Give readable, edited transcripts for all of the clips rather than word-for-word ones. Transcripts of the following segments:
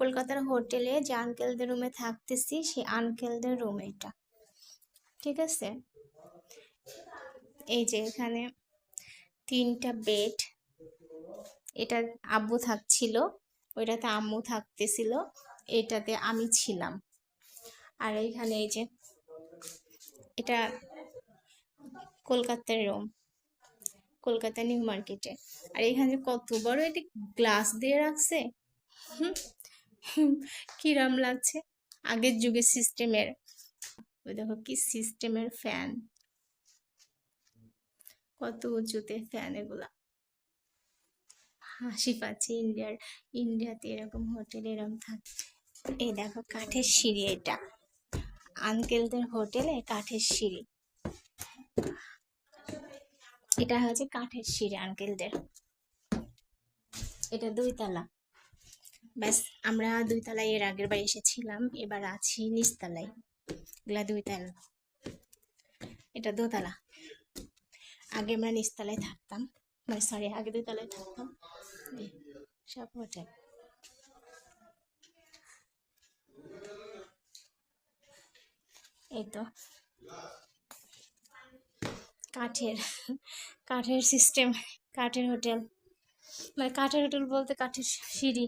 কলকাতার হোটেলে যে আঙ্কেলদের রুমে থাকতেছি সেই আঙ্কেলদের রুম এটা, ঠিক আছে। এই যে এখানে 3টা বেড, এটা আব্বু থাকছিল, ওইটাতে আম্মু থাকতেছিল, এটাতে আমি ছিলাম। আর এইখানে এই যে এটা কলকাতার রুম, কলকাতা নিউ মার্কেটে। আর এখানে কত বড় এটি গ্লাস দিয়ে রাখছে, কিরাম লাগছে, আগের যুগের সিস্টেমের। ওই দেখো কি সিস্টেমের ফ্যান, কত উঁচুতে ফ্যান এগুলা। হাসি পাচ্ছে, ইন্ডিয়াতে এরকম হোটেল এরকম থাকে। এই দেখো কাঠের সিঁড়ি, এটা আঙ্কেলদের হোটেলে কাঠের সিঁড়ি, এটা হচ্ছে কাঠের সিঁড়ি আঙ্কেলদের। এটা 2 তলা। ব্যাস, আমরা 2 তলায় এর আগের বার এসেছিলাম, এবার আছি নিচতলায়। এগুলা 2 তলা, এটা 2 তলা। আগে আমরা নিচতলায় থাকতাম, মানে সরি আগে 2 তলায় থাকতাম। সব হোটেল। এই তো কাঠের কাঠের সিস্টেম, কাঠের হোটেল, মানে কাঠের হোটেল বলতে কাঠের সিঁড়ি।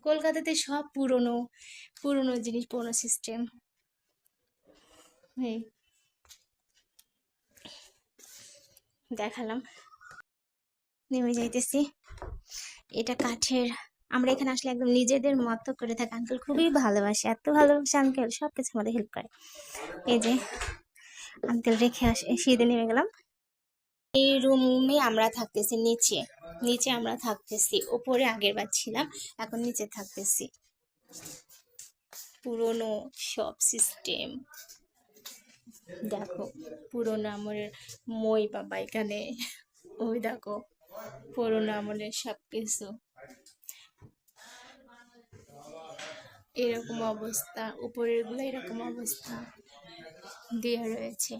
কলকাতাতে সব পুরনো পুরনো জিনিস, পুরনো সিস্টেম। এই দেখালাম, নেমে যাইতেছি। এটা কাঠের, আমরা এখানে আসলে একদম নিজেদের মতো করে থাকি। আঙ্কেল খুবই ভালোবাসে, এত ভালোবাসে আঙ্কেল, সবকিছু আমাদের হেল্প করে। এই যে আঙ্কেল রেখে আসে, সিঁড়িতে নেমে গেলাম। এই রুমে আমরা থাকতেছি, নিচে নিচে আমরা থাকতেছি, উপরে আগের বার ছিলাম, এখন নিচে থাকতেছি। পুরনো সব সিস্টেম দেখো, পুরনো আমলের মই বাবা এখানে, ওই দেখো পুরনো আমলের সব কিছু। এরকম অবস্থা, উপরের গুলো এরকম অবস্থা দেওয়া রয়েছে।